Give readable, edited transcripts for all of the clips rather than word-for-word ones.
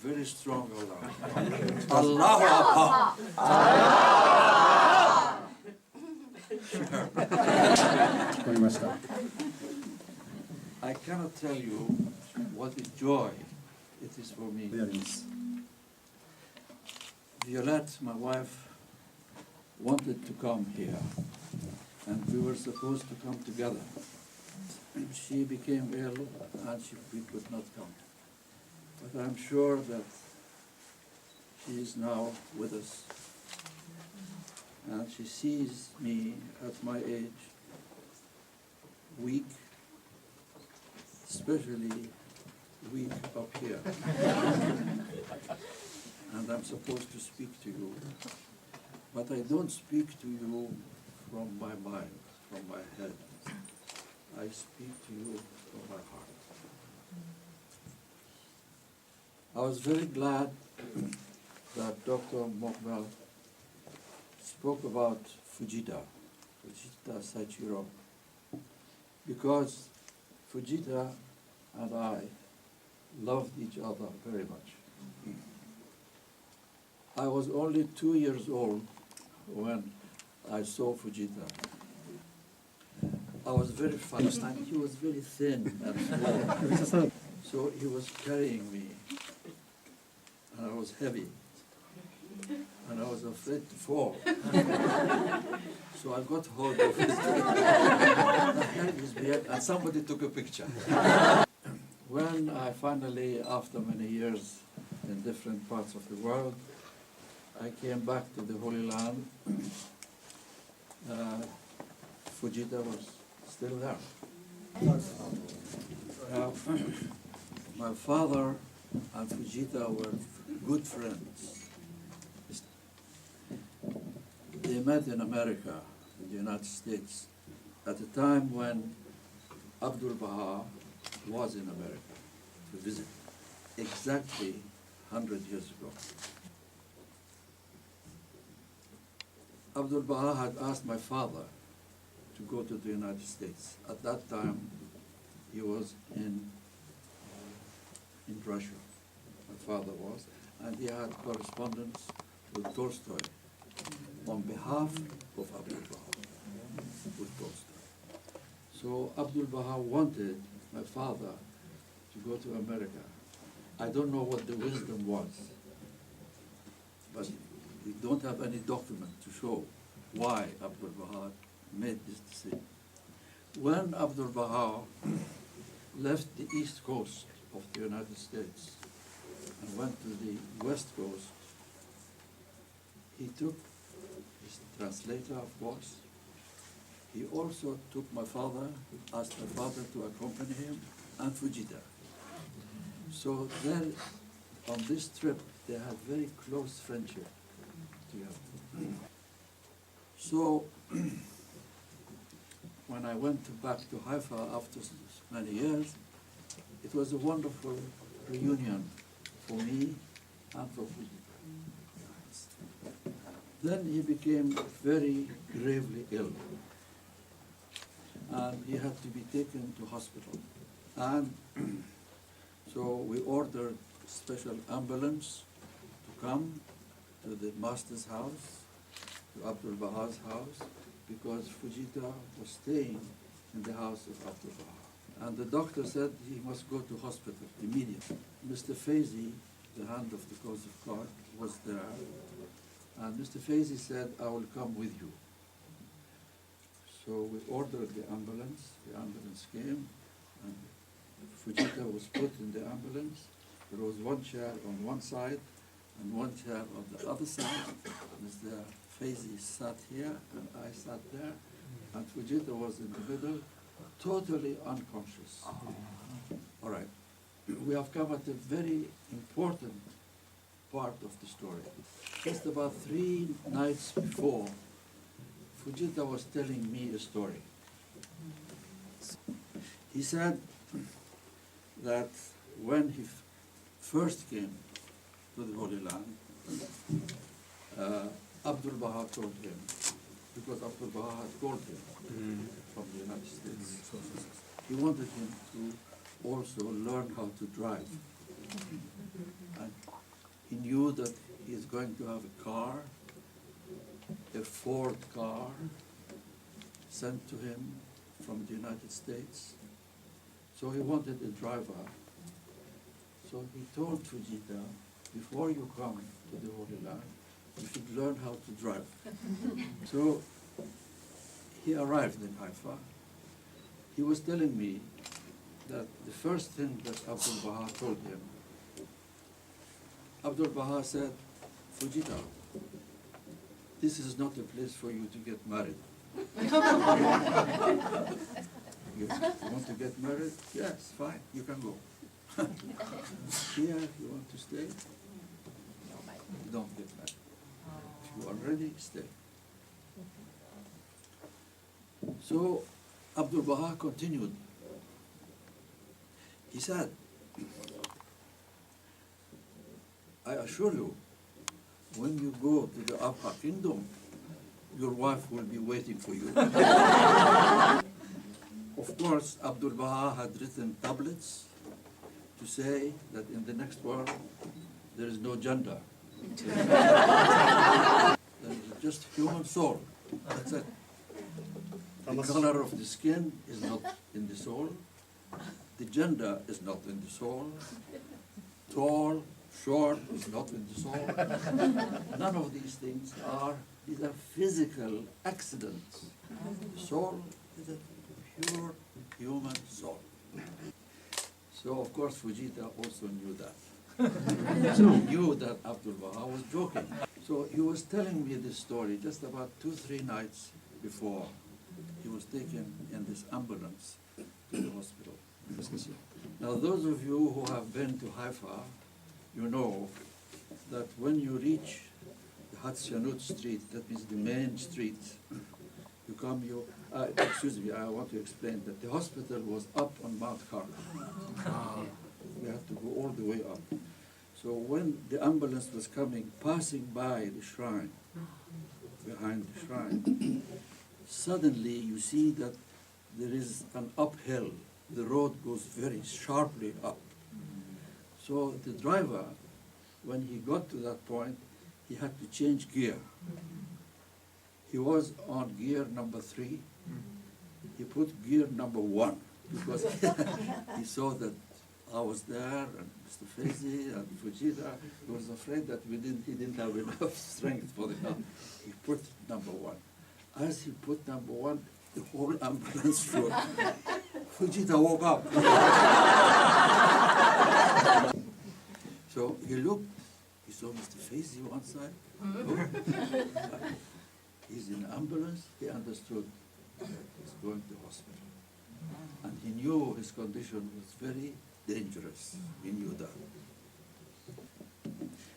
very strong Allah. Allahu Akbar. I cannot tell you what a joy it is for me. Violette, my wife, wanted to come here, and we were supposed to come together. She became ill, and we could not come. But I'm sure that she is now with us, and she sees me at my age, weak, especially weak up here. And I'm supposed to speak to you, but I don't speak to you from my mind, from my head. I speak to you from my heart. I was very glad that Dr. Mokbel spoke about Fujita Saichiro, because Fujita and I loved each other very much. I was only 2 years old when I saw Fujita. I was very fast, and he was very thin and small. So he was carrying me, and I was heavy, and I was afraid to fall. So I got hold of his beard, and somebody took a picture. When I finally, after many years in different parts of the world, I came back to the Holy Land, Fujita was still there. My father and Fujita were good friends. They met in America, in the United States, at a time when Abdul Baha was in America to visit, exactly 100 years ago. Abdul Baha had asked my father to go to the United States. At that time, he was in Russia, my father was, and he had correspondence with Tolstoy on behalf of Abdul Baha, with Tolstoy. So Abdul Baha wanted my father to go to America. I don't know what the wisdom was, but we don't have any document to show why Abdul Baha made this decision. When Abdul Baha left the East Coast of the United States and went to the West Coast, he took his translator, of course. He also took my father, asked my father to accompany him, and Fujita. So then, on this trip, they had very close friendship together. So, when I went back to Haifa after many years, it was a wonderful reunion for me and for Fujita. Then he became very gravely ill, and he had to be taken to hospital. And so we ordered a special ambulance to come to the master's house, to Abdul Baha's house, because Fujita was staying in the house of Abdul Baha. And the doctor said he must go to hospital immediately. Mr. Faizi, the hand of the cause of God, was there. And Mr. Faizi said, I will come with you. So we ordered the ambulance came, and Fujita was put in the ambulance. There was one chair on one side and one chair on the other side. Mr. Faizi sat here and I sat there, and Fujita was in the middle, totally unconscious. All right, we have come at a very important part of the story. Just about 3 nights before, Fujita was telling me a story. He said that when he first came to the Holy Land, Abdul Baha told him, because Abdul Baha had called him from the United States, he wanted him to also learn how to drive. And He knew that he is going to have a car, a Ford car, sent to him from the United States. So he wanted a driver. So he told Fujita, before you come to the Holy Land, you should learn how to drive. So he arrived in Haifa. He was telling me that the first thing that Abdul Baha told him, Abdul Baha said, Fujita, this is not a place for you to get married. You want to get married? Yes, fine, you can go. Here, you want to stay? You don't get married. If you are ready, stay. So Abdul Baha continued. He said, I assure you, when you go to the Upper Kingdom, your wife will be waiting for you. Of course, Abdul Baha had written tablets to say that in the next world, there is no gender. There is just human soul. That's it. The color of the skin is not in the soul. The gender is not in the soul. Tall, short is not in the soul. None of these things are physical accidents. The soul is a pure human soul. So of course Fujita also knew that. So he knew that Abdul Baha was joking. So he was telling me this story just about 2-3 nights before he was taken in this ambulance to the hospital. Now those of you who have been to Haifa, you know that when you reach the Hatzianut Street, that means the main street, you come, excuse me, I want to explain that the hospital was up on Mount Carmel. We had to go all the way up. So when the ambulance was coming, passing by the shrine, behind the shrine, suddenly you see that there is an uphill. The road goes very sharply up. So the driver, when he got to that point, he had to change gear. He was on gear number 3. He put gear number 1 because he saw that I was there and Mr. Faizi and Fujita. He was afraid that he didn't have enough strength for the car. He put number 1. As he put number 1, the whole ambulance flew. Fujita woke up. So he looked, he saw Mr. Faizi one side. He's in an ambulance, he understood that he's going to hospital. And he knew his condition was very dangerous. He knew that.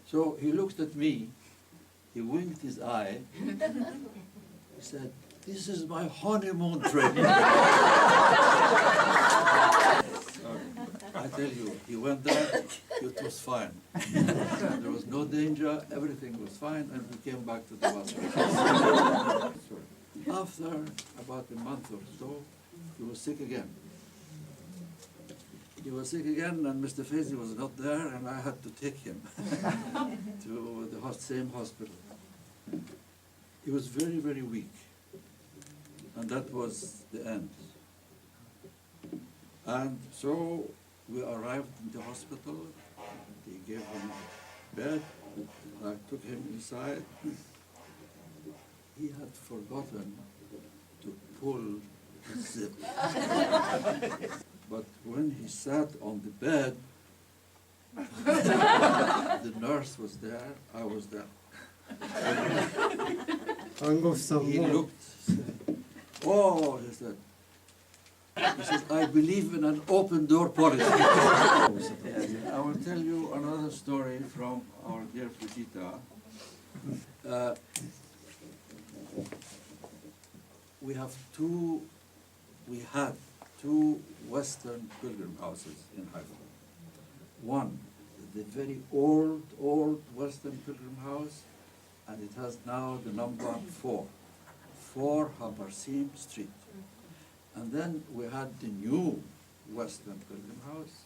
So he looked at me, he winked his eye, he said, "This is my honeymoon trip." I tell you, he went there, it was fine. There was no danger, everything was fine, and we came back to the hospital. After about a month or so, he was sick again. He was sick again, and Mr. Faizi was not there, and I had to take him to the same hospital. He was very, very weak, and that was the end. And so we arrived in the hospital. They gave him a bed. I took him inside. He had forgotten to pull the zip. But when he sat on the bed, the nurse was there, I was there. He looked, oh, he said, I believe in an open door policy. I will tell you another story from our dear Fujita. We had two Western pilgrim houses in Haifa. One, the very old Western pilgrim house, and it has now the number 4 Habarsim Street. And then we had the new Western pilgrim house,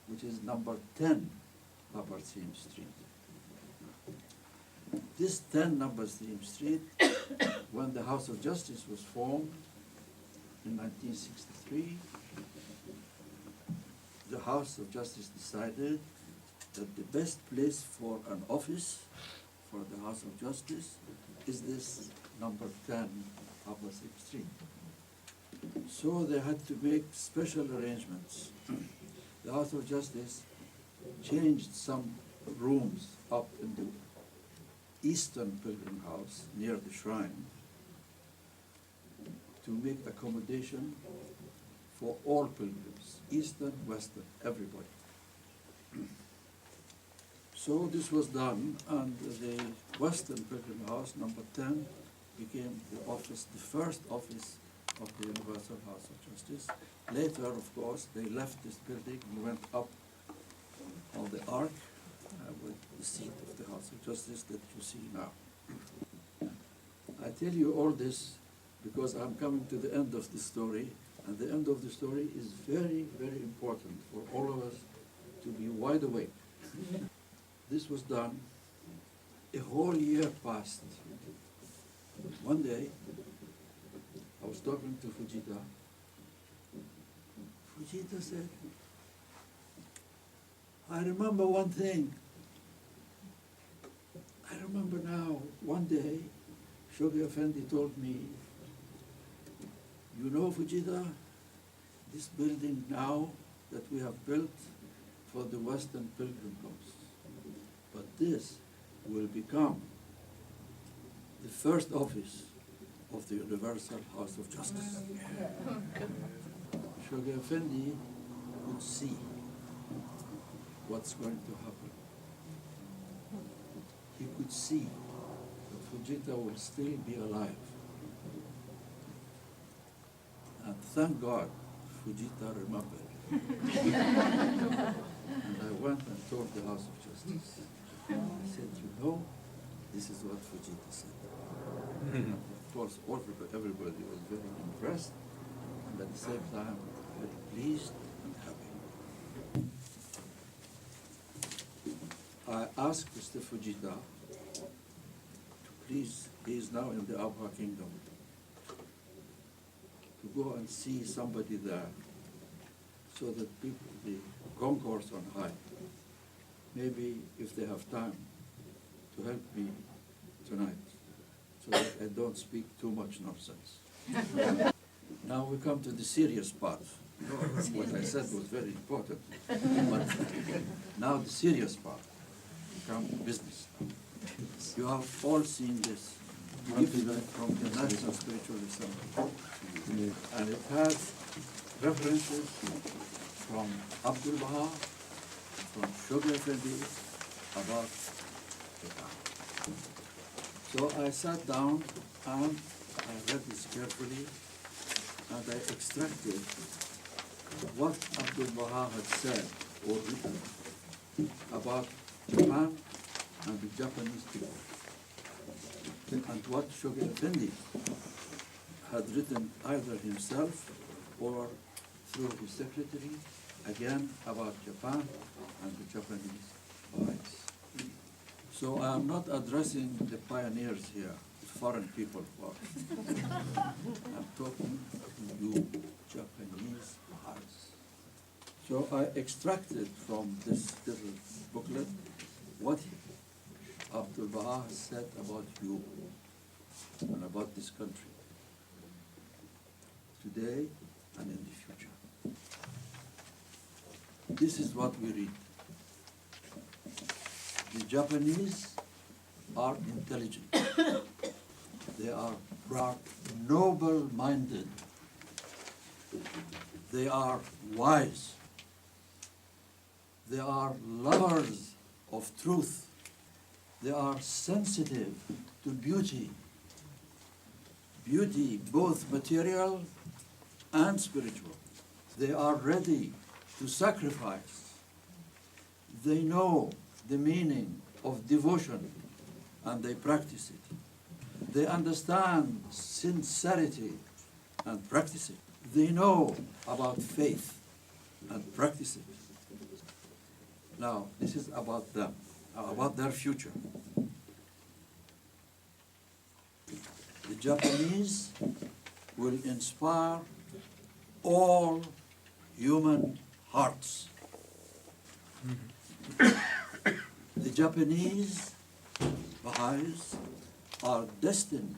which is number 10 Habarsim Street. This 10 number Stream Street, when the House of Justice was formed in 1963, the House of Justice decided that the best place for an office for the House of Justice is this number 10 Upper 6th Street. So they had to make special arrangements. The House of Justice changed some rooms up in the Eastern Pilgrim House near the shrine to make accommodation for all pilgrims, Eastern, Western, everybody. So this was done, and the Western Pilgrim House, number 10, became the office, the first office of the Universal House of Justice. Later, of course, they left this building and went up on the Ark with the seat of the House of Justice that you see now. I tell you all this because I'm coming to the end of the story, and the end of the story is very, very important for all of us to be wide awake. This was done, a whole year passed. One day, I was talking to Fujita. Fujita said, I remember one thing. I remember now, one day, Shoghi Effendi told me, you know, Fujita, this building now that we have built for the Western Pilgrim House, but this will become the first office of the Universal House of Justice. Shoghi Effendi could see what's going to happen. He could see that Fujita will still be alive. And thank God, Fujita remembered. And I went and told the House of Justice. I said, you know, this is what Fujita said. And of course, everybody was very impressed, and at the same time, very pleased and happy. I asked Mr. Fujita to please, he is now in the Abha Kingdom, to go and see somebody there, so that people, the concourse on high, maybe if they have time, to help me tonight, so that I don't speak too much nonsense. Now we come to the serious part. What I said was very important, but now the serious part. We come to business. You have all seen this gift from the National Spiritual Assembly, and it has references from Abdul Baha, from Shoghi Effendi about Japan. So I sat down and I read this carefully, and I extracted what Abdul Baha had said or written about Japan and the Japanese people, and what Shoghi Effendi had written either himself or through his secretary, again about Japan and the Japanese Baha'is. So I am not addressing the pioneers here, foreign people. I'm talking to you, Japanese Baha'is. So I extracted from this little booklet what Abdul Baha said about you and about this country, today and in the future. This is what we read. The Japanese are intelligent. They are proud, noble-minded. They are wise. They are lovers of truth. They are sensitive to beauty. Beauty, both material and spiritual. They are ready to sacrifice. They know the meaning of devotion, and they practice it. They understand sincerity and practice it. They know about faith and practice it. Now, this is about them, about their future. The Japanese will inspire all human hearts. The Japanese Baha'is are destined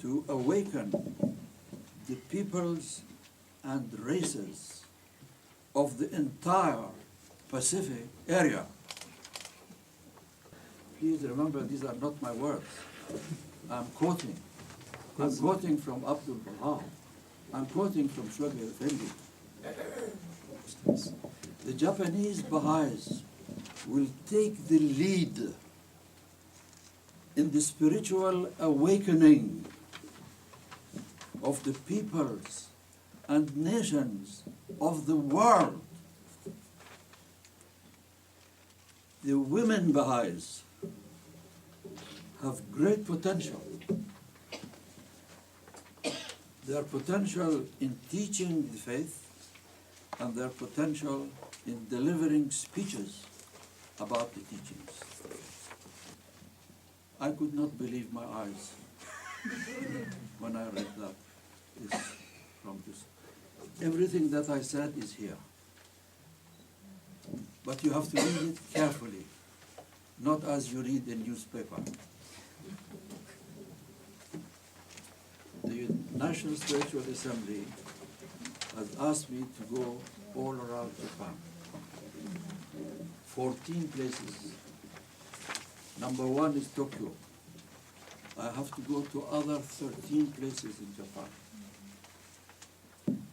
to awaken the peoples and races of the entire Pacific area. Please remember, these are not my words. I'm quoting from Abdul Baha. I'm quoting from Shoghi Effendi. The Japanese Baha'is will take the lead in the spiritual awakening of the peoples and nations of the world. The women Baha'is have great potential. Their potential in teaching the faith and their potential in delivering speeches about the teachings. I could not believe my eyes when I read that from this. Everything that I said is here. But you have to read it carefully, not as you read a newspaper. The National Spiritual Assembly has asked me to go all around Japan. 14 places. Number one is Tokyo. I have to go to other 13 places in Japan.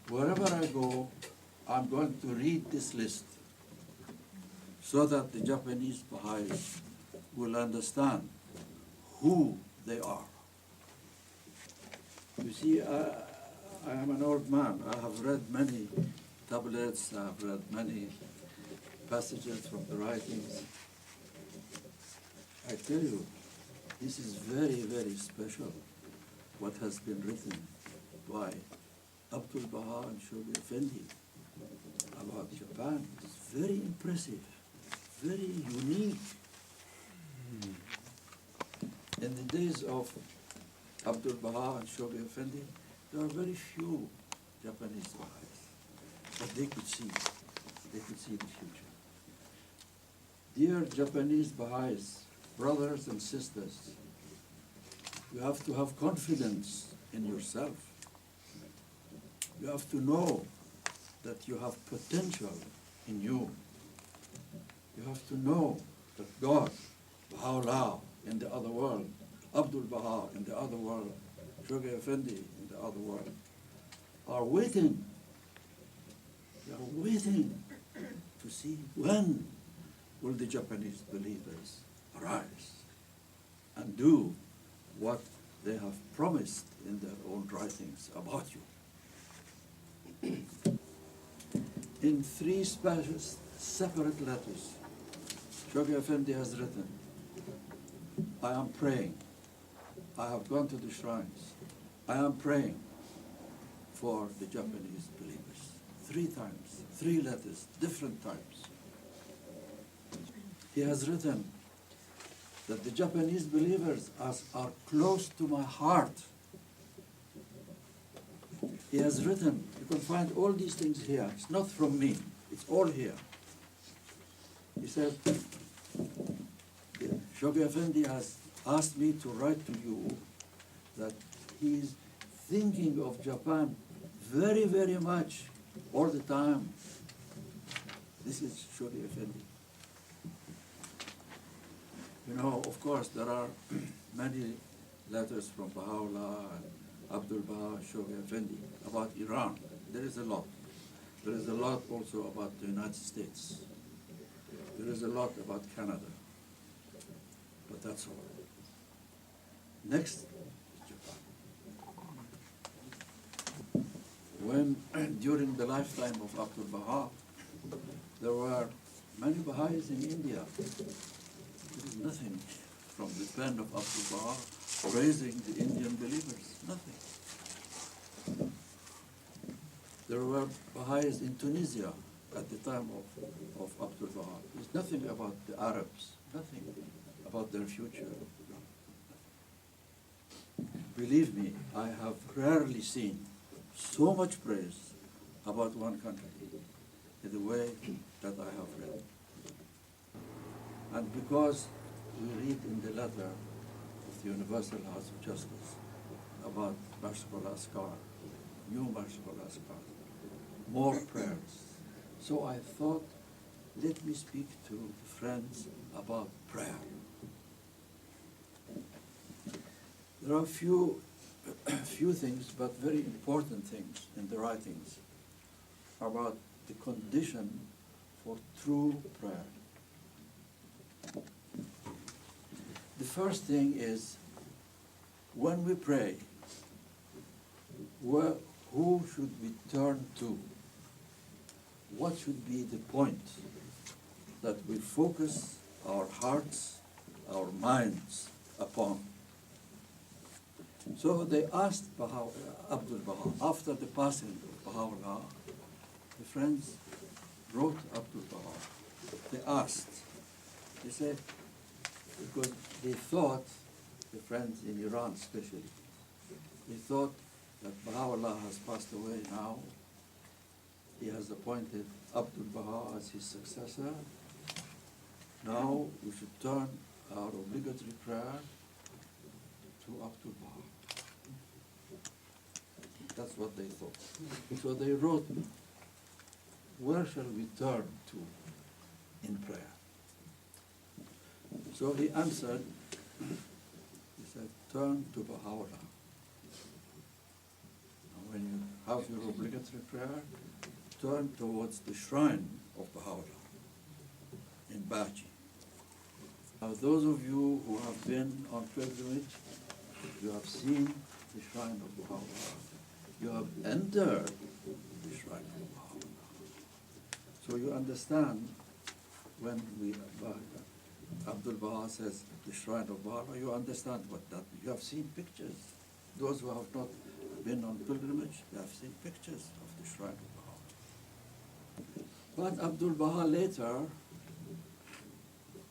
Wherever I go, I'm going to read this list so that the Japanese Baha'is will understand who they are. You see, I am an old man. I have read many tablets, I have read many passages from the writings. I tell you, this is very, very special, what has been written by Abdul Baha and Shoghi Effendi about Japan. It's very impressive, very unique. In the days of Abdul Baha and Shoghi Effendi, there were very few Japanese Baha'is, but they could see the future. Dear Japanese Baha'is, brothers and sisters, you have to have confidence in yourself. You have to know that you have potential in you. You have to know that God, Baha'u'llah in the other world, Abdul Baha in the other world, Shoghi Effendi in the other world, are waiting. They are waiting to see when will the Japanese believers arise and do what they have promised in their own writings about you. In 3 separate letters, Shoghi Effendi has written, I am praying. I have gone to the shrines. I am praying for the Japanese believers. 3 times, 3 letters, different times. He has written that the Japanese believers are close to my heart. He has written, you can find all these things here. It's not from me, it's all here. He said, Shoghi Effendi has asked me to write to you that he is thinking of Japan very, very much all the time. This is Shoghi Effendi. You know, of course, there are many letters from Baha'u'llah and Abdul Baha, Shoghi Effendi about Iran. There is a lot. There is a lot also about the United States. There is a lot about Canada. But that's all. Next is Japan. When, during the lifetime of Abdul Baha, there were many Baha'is in India. There is nothing from the pen of Abdul Baha praising the Indian believers, nothing. There were Baha'is in Tunisia at the time of Abdul Baha. There's nothing about the Arabs, nothing about their future. believe me, I have rarely seen so much praise about one country in the way that I have read. And because we read in the letter of the Universal House of Justice about merciful Askar, new merciful Askar, more prayers. So I thought, let me speak to friends about prayer. There are few things, but very important things in the writings about the condition for true prayer. The first thing is, when we pray, who should we turn to? What should be the point that we focus our hearts, our minds upon? So they asked Abdul Baha, after the passing of Baha'u'llah, the friends wrote Abdul Baha. They asked, they said, because they thought, the friends in Iran especially, they thought that Baha'u'llah has passed away now. He has appointed Abdul Baha as his successor. Now we should turn our obligatory prayer to Abdul Baha. That's what they thought. So they wrote, where shall we turn to in prayer? So he answered, he said, turn to Baha'u'llah. And when you have your obligatory prayer, turn towards the shrine of Baha'u'llah in Baji. Now those of you who have been on pilgrimage, you have seen the shrine of Baha'u'llah. You have entered the shrine of Baha'u'llah. So you understand when Abdul Baha says the shrine of Baha'u'llah, you understand what that means. You have seen pictures. Those who have not been on pilgrimage, they have seen pictures of the shrine of Baha'u'llah. But Abdul Baha later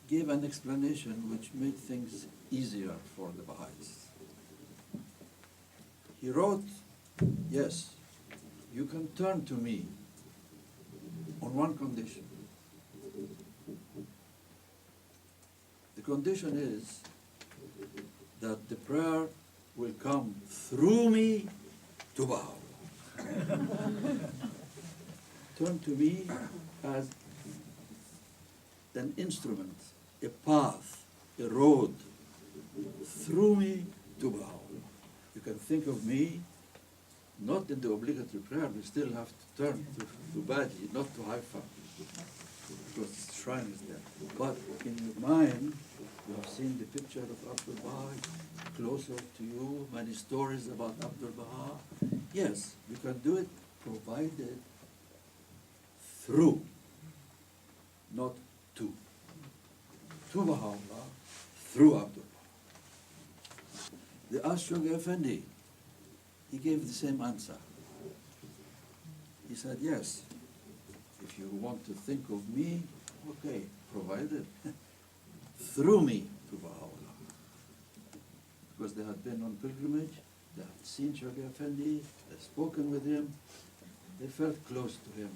gave an explanation which made things easier for the Baha'is. He wrote, yes, you can turn to me on one condition. The condition is that the prayer will come through me to Baha'u'llah. Turn to me as an instrument, a path, a road through me to Baha'u'llah. You can think of me not in the obligatory prayer, we still have to turn to Baji, not to Haifa, because the shrine is there. But in your mind, you have seen the picture of Abdul Baha, closer to you, many stories about Abdul Baha. Yes, you can do it, provided through, not to. To Baha'u'llah, through Abdul Baha. They asked Shoghi Effendi, he gave the same answer. He said, yes, if you want to think of me, okay, provided through me to Baha'u'llah. Because they had been on pilgrimage, they had seen Shoghi Effendi, they had spoken with him, they felt close to him.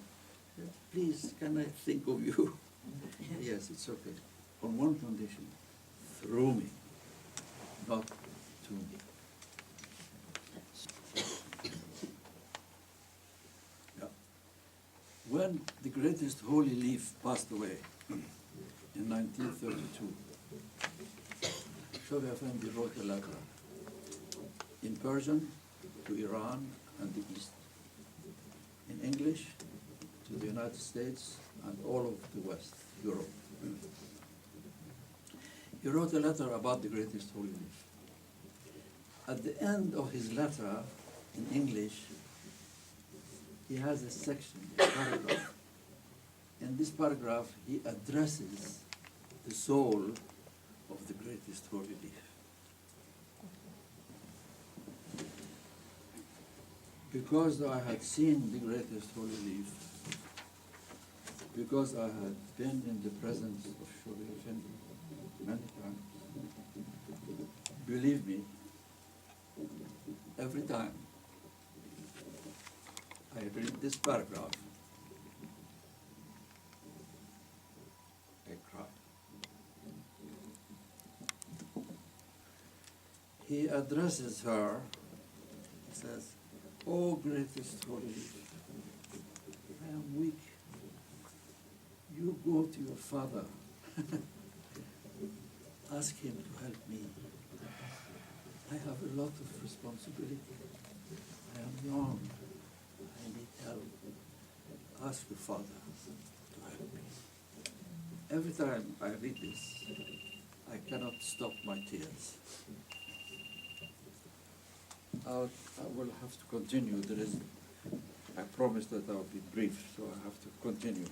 Please, can I think of you? Yes, it's okay. On one condition, through me, not to me. When the greatest holy leaf passed away in 1932, Shoghi Effendi wrote a letter in Persian to Iran and the East, in English to the United States and all of the West, Europe. He wrote a letter about the greatest holy leaf. At the end of his letter, in English, he has a section, a paragraph. In this paragraph, he addresses the soul of the greatest holy leaf. Because I had seen the greatest holy leaf, because I had been in the presence of Shoghi Effendi many times, believe me, every time I read this paragraph, I cry. He addresses her, he says, "Oh, greatest Holy Lady, I am weak. You go to your father. Ask him to help me. I have a lot of responsibility. I am young. I need help. Ask your father to help me." Every time I read this, I cannot stop my tears. I will have to continue. I promised that I will be brief, so I have to continue.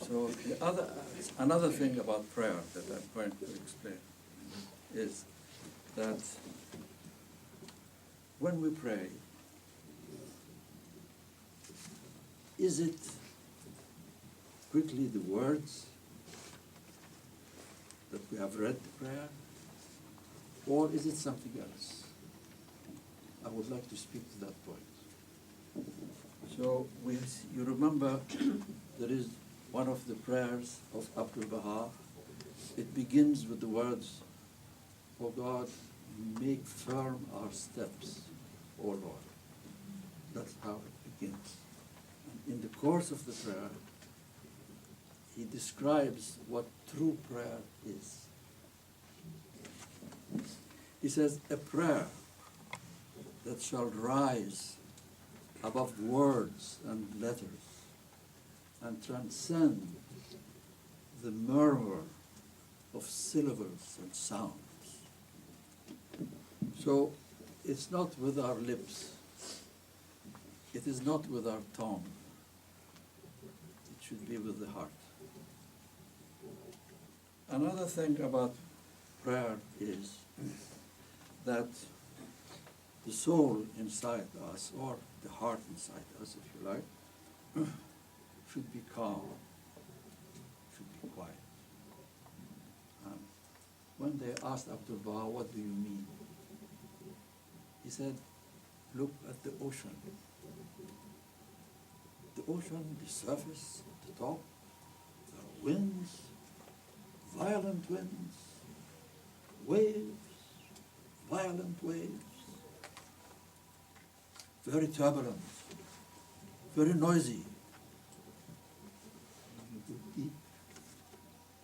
So another thing about prayer that I'm going to explain is that when we pray, is it quickly the words that we have read the prayer, or is it something else? I would like to speak to that point. So you remember there is one of the prayers of Abdul Baha. It begins with the words, "O God, make firm our steps, O Lord." That's how it begins. And in the course of the prayer, he describes what true prayer is. He says, "A prayer that shall rise above words and letters and transcend the murmur of syllables and sounds." So it's not with our lips, it is not with our tongue, it should be with the heart. Another thing about prayer is that the soul inside us, or the heart inside us, if you like, should be calm, should be quiet. When they asked Abdul Baha, "What do you mean?" he said, "Look at the ocean. The ocean, the surface, the top, there are winds, violent winds, waves, violent waves, very turbulent, very noisy. When you go deep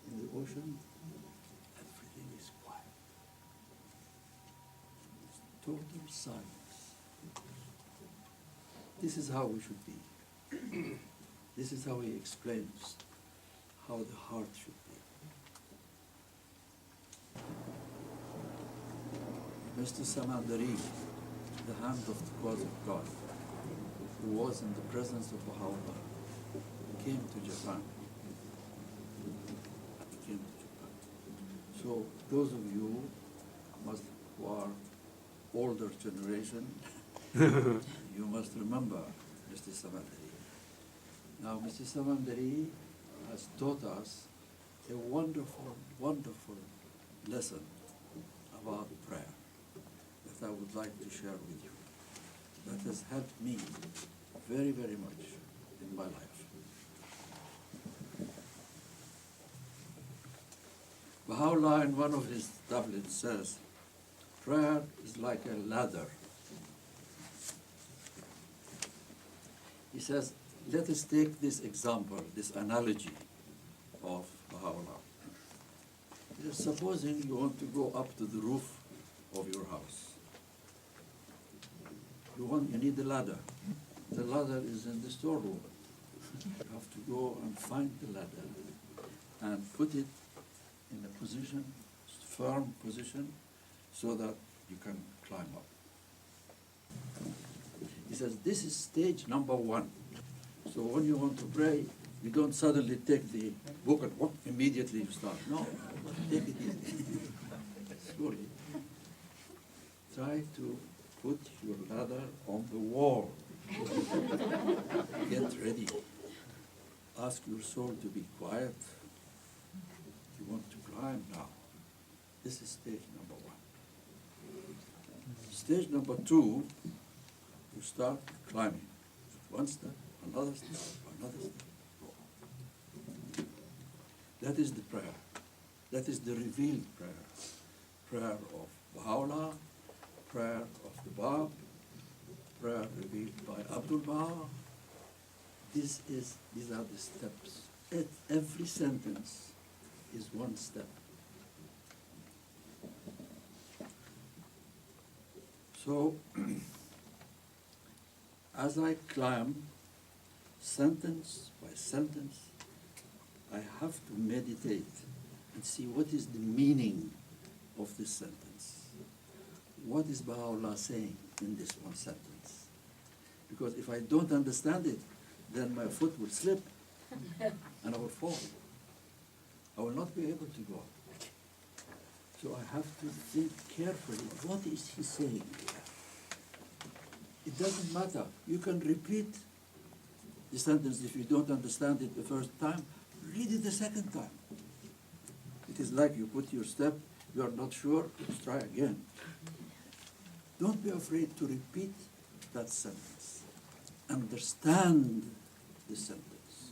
in the ocean, everything is quiet. It's total silence. This is how we should be. This is how he explains how the heart should be. Mr. Samandari, the hand of the cause of God, who was in the presence of Baha'u'llah, came to Japan. So those of you who are older generation, you must remember Mr. Samandari. Now, Mr. Samandari has taught us a wonderful, wonderful lesson about prayer that I would like to share with you. That has helped me very, very much in my life. Baha'u'llah in one of his tablets says, prayer is like a ladder. He says, let us take this example, this analogy of Baha'u'llah. He says, supposing you want to go up to the roof of your house. You need a ladder. The ladder is in the storeroom. You have to go and find the ladder and put it in a position, firm position, so that you can climb up. He says, this is stage number 1. So when you want to pray, you don't suddenly take the book and immediately you start. No, take it easy. Slowly. Try to put your ladder on the wall. Get ready. Ask your soul to be quiet. You want to climb now. This is stage number 1. Stage number 2, you start climbing. One step, another step, another step. That is the prayer. That is the revealed prayer. Prayer of Baha'u'llah, prayer of the Bab, prayer revealed by Abdul Baha. These are the steps. Every sentence is one step. So, as I climb, sentence by sentence, I have to meditate and see what is the meaning of this sentence. What is Baha'u'llah saying in this one sentence? Because if I don't understand it, then my foot will slip and I will fall. I will not be able to go. So I have to think carefully, what is he saying here? It doesn't matter. You can repeat the sentence if you don't understand it the first time. Read it the second time. It is like you put your step, you are not sure, let's try again. Don't be afraid to repeat that sentence. Understand the sentence.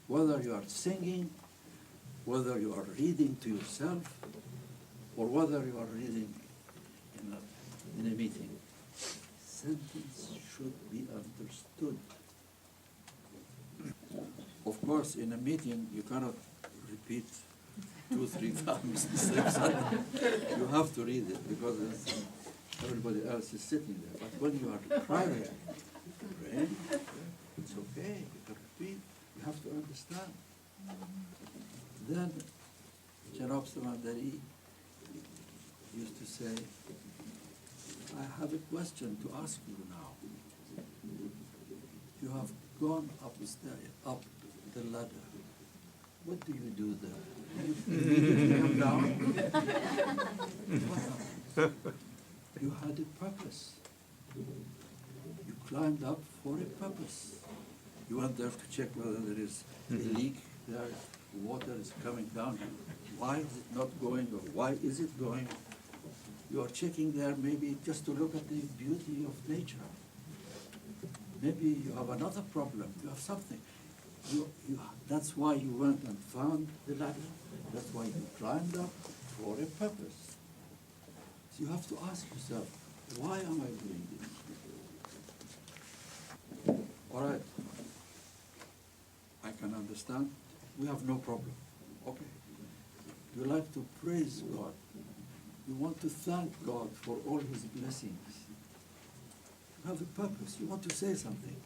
Whether you are singing, whether you are reading to yourself, or whether you are reading in a meeting. Sentence should be understood. Of course, in a meeting, you cannot repeat 2-3 times the same sentence. You have to read it because everybody else is sitting there. But when you are private, praying, it's okay. You can repeat. You have to understand. Then, Janab Samandari used to say, I have a question to ask you now. You have gone up the stairs, up the ladder. What do you do there? You immediately come down? What happened? You had a purpose. You climbed up for a purpose. You went there to check whether there is a leak there, water is coming down. Why is it not going, or why is it going? You are checking there maybe just to look at the beauty of nature. Maybe you have another problem, you have something. That's why you went and found the ladder. That's why you climbed up for a purpose. So you have to ask yourself, why am I doing this? All right, I can understand. We have no problem. Okay. You like to praise God. You want to thank God for all His blessings. You have a purpose. You want to say something.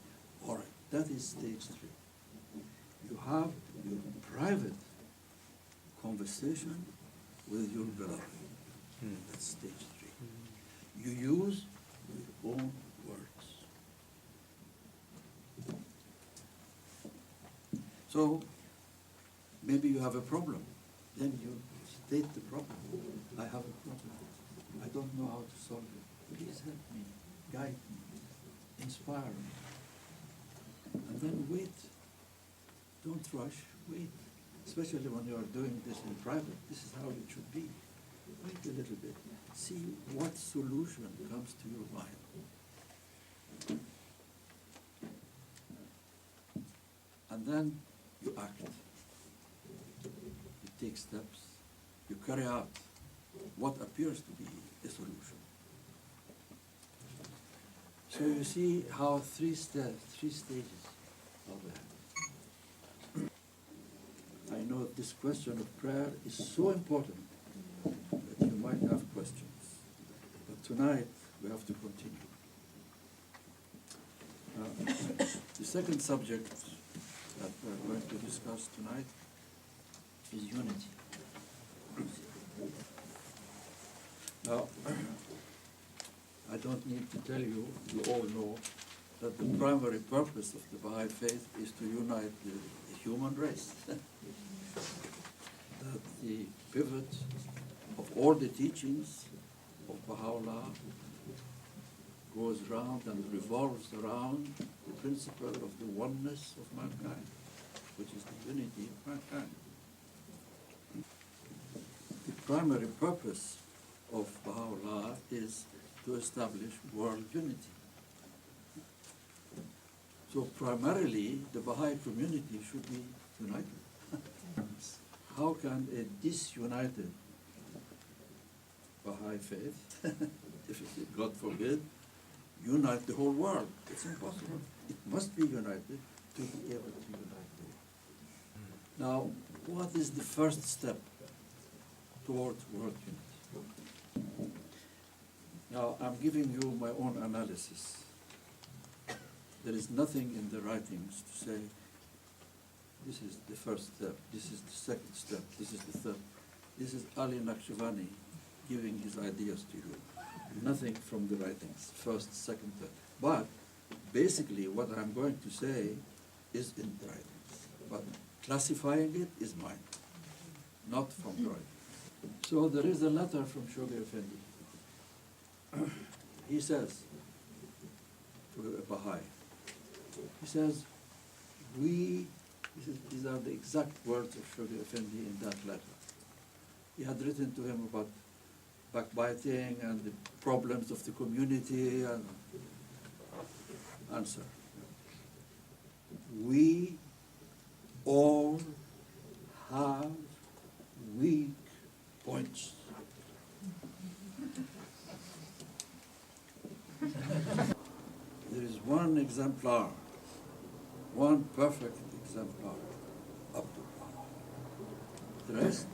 All right, that is stage 3. You have your private conversation with your beloved. That's stage 3. You use your own words. So, maybe you have a problem. Then you state the problem. I have a problem. I don't know how to solve it. Please help me, guide me, inspire me. And then wait. Don't rush, wait. Especially when you are doing this in private. This is how it should be. Wait a little bit. See what solution comes to your mind. And then you act. You take steps. You carry out what appears to be a solution. So you see how three stages are there. I know this question of prayer is so important that you might have questions. But tonight we have to continue. The second subject that we're going to discuss tonight is unity. Now, I don't need to tell you, you all know, that the primary purpose of the Baha'i faith is to unite the human race. That the pivot of all the teachings of Baha'u'llah goes round and revolves around the principle of the oneness of mankind, which is the unity of mankind. The primary purpose of Baha'u'llah is to establish world unity. So primarily, the Baha'i community should be united. How can a disunited Baha'i faith, if it, God forbid, unite the whole world? It's impossible. It must be united to be able to unite the world. Now, what is the first step towards world unity? Now, I'm giving you my own analysis. There is nothing in the writings to say, this is the first step, this is the second step, this is the third. This is Ali Naksha Vani giving his ideas to you. Nothing from the writings, first, second, third. But basically what I'm going to say is in the writings. But classifying it is mine, not from the writings. So there is a letter from Shoghi Effendi. He says to a Baha'i, he says, these are the exact words of Shoghi Effendi in that letter. He had written to him about backbiting and the problems of the community, and answer. We all have weak points. There is one exemplar, one perfect exemplar, Abdul Baha. The rest,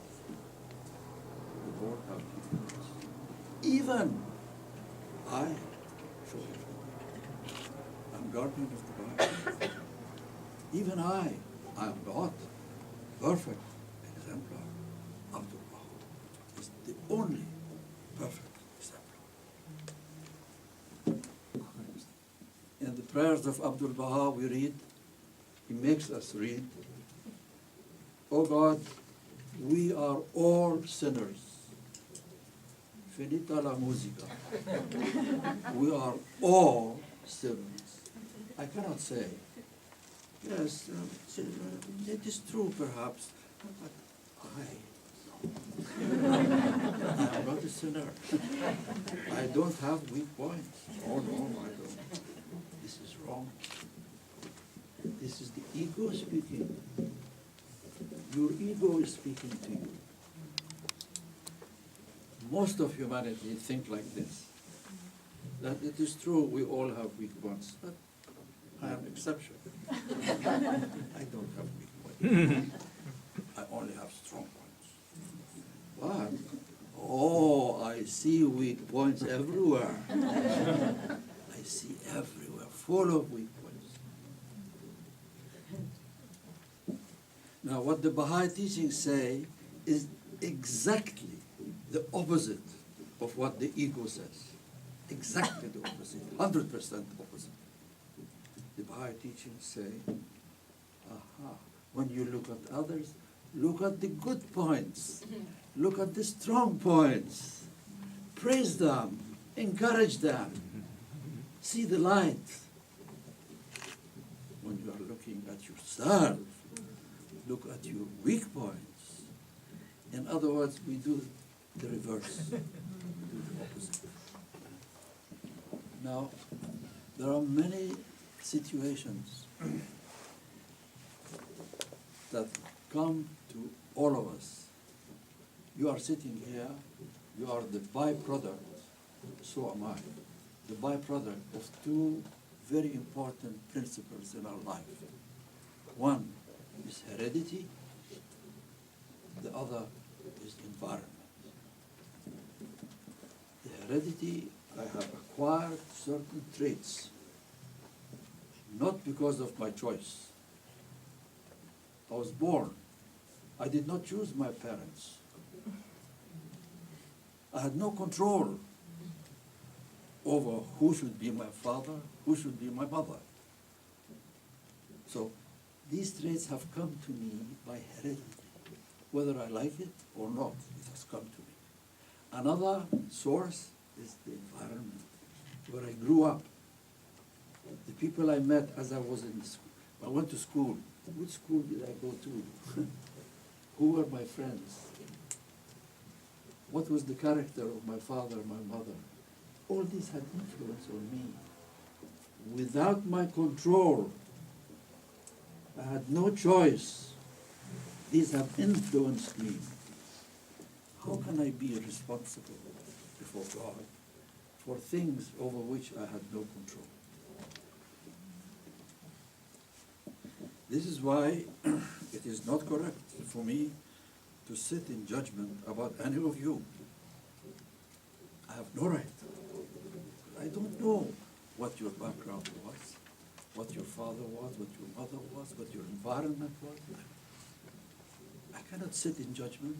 we all have weak points. Even I, I'm guardian of the Bible. Even I am not perfect exemplar. Abdul Baha is the only perfect exemplar. In the prayers of Abdul Baha we read, he makes us read, "O God, we are all sinners. Finita la musica. We are all sinners." I cannot say, yes, it is true perhaps, but I am not a sinner. I don't have weak points. Oh no, I don't. This is wrong. This is the ego speaking. Your ego is speaking to you. Most of humanity think like this, that it is true we all have weak points, but I am an exception. I don't have weak points. I only have strong points. But, oh, I see weak points everywhere. I see everywhere, full of weak points. Now, what the Baha'i teachings say is exactly the opposite of what the ego says. Exactly the opposite, 100% opposite. The Baha'i teachings say, when you look at others, look at the good points, look at the strong points, praise them, encourage them, see the light. When you are looking at yourself, look at your weak points. In other words, we do the reverse, we do the opposite. Now, there are many situations that come to all of us. You are sitting here, you are the byproduct, so am I, the byproduct of two very important principles in our life. One is heredity, the other is environment. The heredity, I have acquired certain traits, not because of my choice. I was born. I did not choose my parents. I had no control over who should be my father, who should be my mother. So these traits have come to me by heredity. Whether I like it or not, it has come to me. Another source is the environment where I grew up. The people I met as I was in school. I went to school. Which school did I go to? Who were my friends? what was the character of my father, my mother. All this had influence on me. Without my control, I had no choice. These have influenced me. How can I be responsible before God for things over which I had no control? This is why it is not correct for me to sit in judgment about any of you. I have no right. I don't know what your background was, what your father was, what your mother was, what your environment was. I cannot sit in judgment.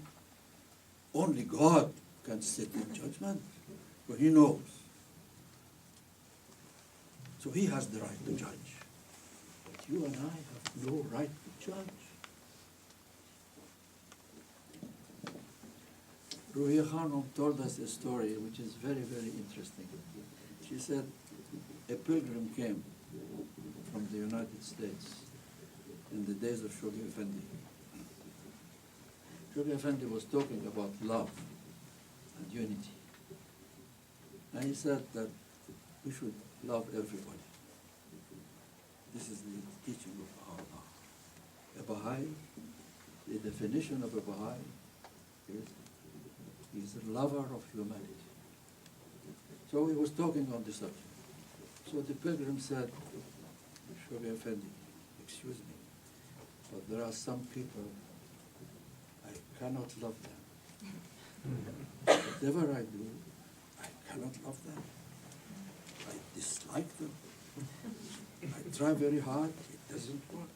Only God can sit in judgment, for He knows. So He has the right to judge. But you and I have no right to judge. Ruhiya Khanum told us a story which is very, very interesting. She said a pilgrim came from the United States in the days of Shoghi Effendi. Shoghi Effendi was talking about love and unity. And he said that we should love everybody. This is the teaching of Baha'u'llah. A Baha'i, the definition of a Baha'i is he's a lover of humanity. So he was talking on the subject. So the pilgrim said, Shoghi Effendi, excuse me, but there are some people, I cannot love them. Whatever I do, I cannot love them. I dislike them. I try very hard, it doesn't work.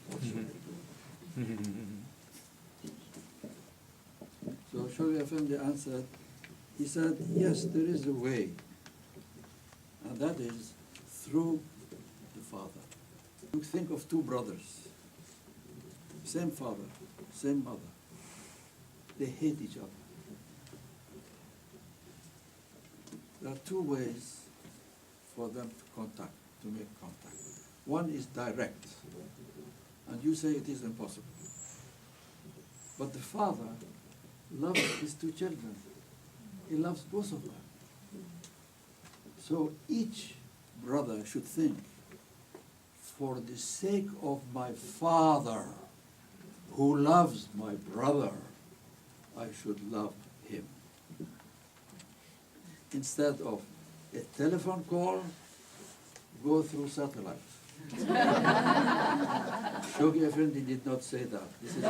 What should I do? So Shoghi Effendi answered, he said, yes, there is a way, and that is through the father. You think of two brothers, same father, same mother. They hate each other. There are two ways for them to make contact. One is direct, and you say it is impossible. But the father loves his two children. He loves both of them. So each brother should think, for the sake of my father, who loves my brother, I should love him. Instead of a telephone call, go through satellite. Shoghi Effendi did not say that. This is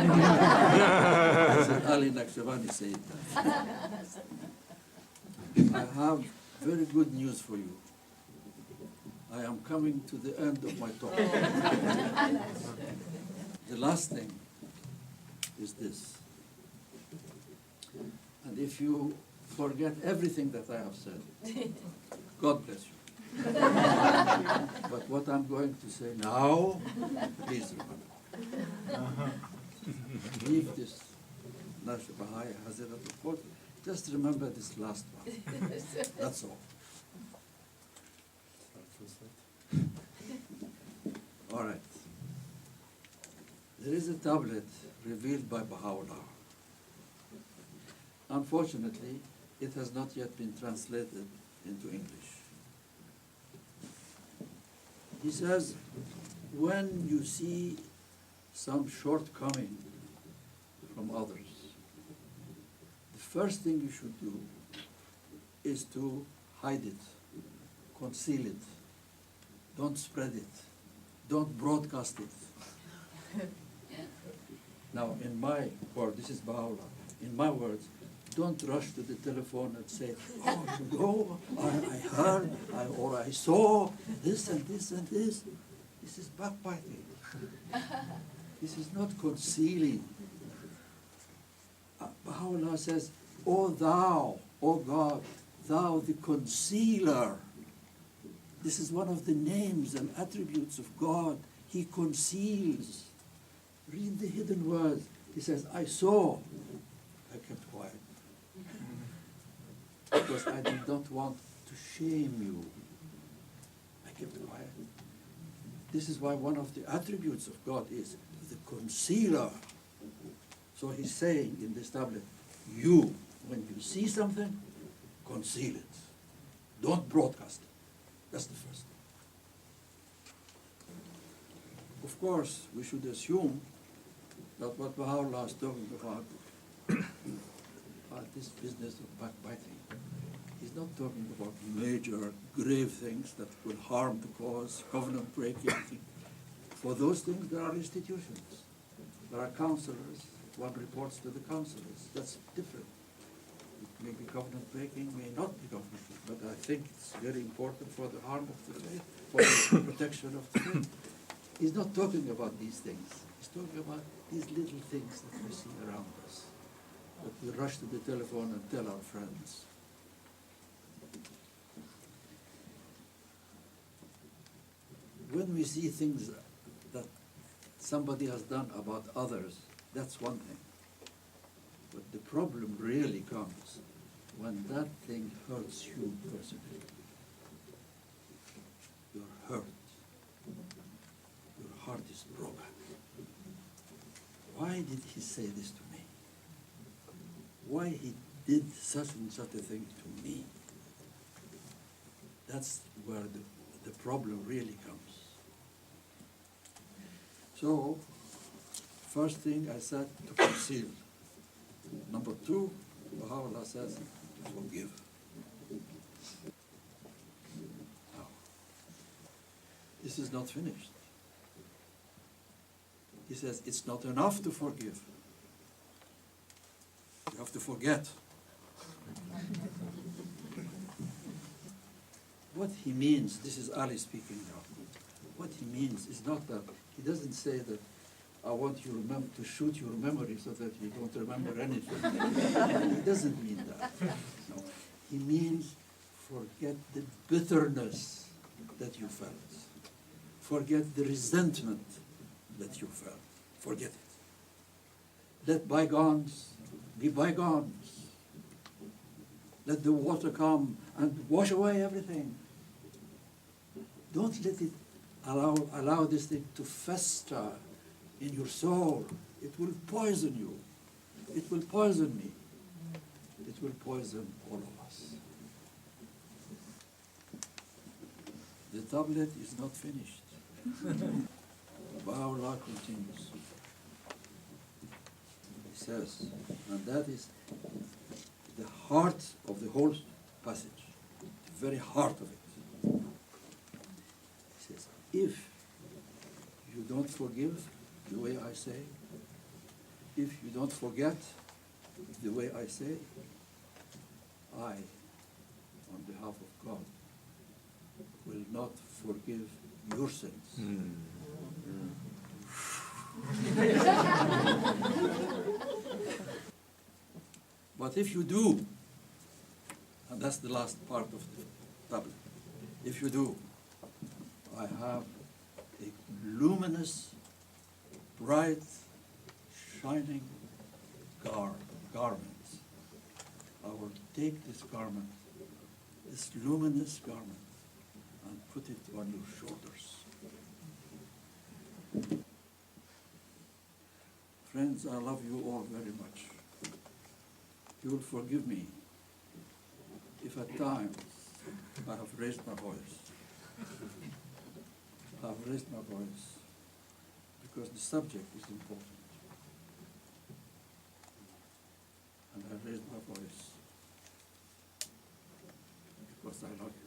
Ali Nak Java Ni said that. I have very good news for you. I am coming to the end of my talk. The last thing is this. And if you forget everything that I have said, God bless you. But what I'm going to say now, please remember. Leave this Nash Baha'i Hazirat al-Qut. Just remember this last one. That's all. All right. There is a tablet revealed by Baha'u'llah. Unfortunately, it has not yet been translated into English. He says, when you see some shortcoming from others, the first thing you should do is to hide it, conceal it, don't spread it, don't broadcast it. Now, in my word, this is Baha'u'llah, in my words, don't rush to the telephone and say, oh, you know, I heard, or I saw this and this and this. This is backbiting. This is not concealing. Baha'u'llah says, O thou, O God, thou the concealer. This is one of the names and attributes of God. He conceals. Read the hidden words. He says, I saw. I kept quiet. Because I did not want to shame you. I kept quiet. This is why one of the attributes of God is the concealer. So he's saying in this tablet, you, When you see something, conceal it. Don't broadcast it. That's the first thing. Of course, we should assume that what Baha'u'llah is talking about this business of backbiting, he's not talking about major, grave things that will harm the cause, covenant breaking. For those things, there are institutions. There are counselors. One reports to the counselors. That's different. It may be covenant breaking, may not be covenant breaking, but I think it's very important for the harm of the faith, for the protection of the faith. He's not talking about these things. He's talking about these little things that we see around us, that we rush to the telephone and tell our friends. When we see things that somebody has done about others, that's one thing. But the problem really comes when that thing hurts you personally. You're hurt. Your heart is broken. Why did he say this to me? Why he did such and such a thing to me? That's where the problem really comes. So, first thing I said, to conceal. Number two, Baha'u'llah says, to forgive. Now, this is not finished. He says, it's not enough to forgive. You have to forget. What he means, this is Ali speaking now. What he means is not that, he doesn't say that I want you to shoot your memory so that you don't remember anything. He doesn't mean that. No. He means forget the bitterness that you felt. Forget the resentment that you felt. Forget it. Let bygones be bygones. Let the water come and wash away everything. Don't let it allow this thing to fester in your soul. It will poison you. It will poison me. It will poison all of us. The tablet is not finished. Baha'u'llah continues. He says, and that is the heart of the whole passage, the very heart of it. He says, if you don't forgive the way I say, if you don't forget the way I say, I, on behalf of God, will not forgive your sins. But if you do, and that's the last part of the tablet, if you do, I have a luminous, bright, shining garment. I will take this garment, this luminous garment, and put it on your shoulders. Friends, I love you all very much. You will forgive me if at times I have raised my voice. I have raised my voice because the subject is important. And I raised my voice because I love you.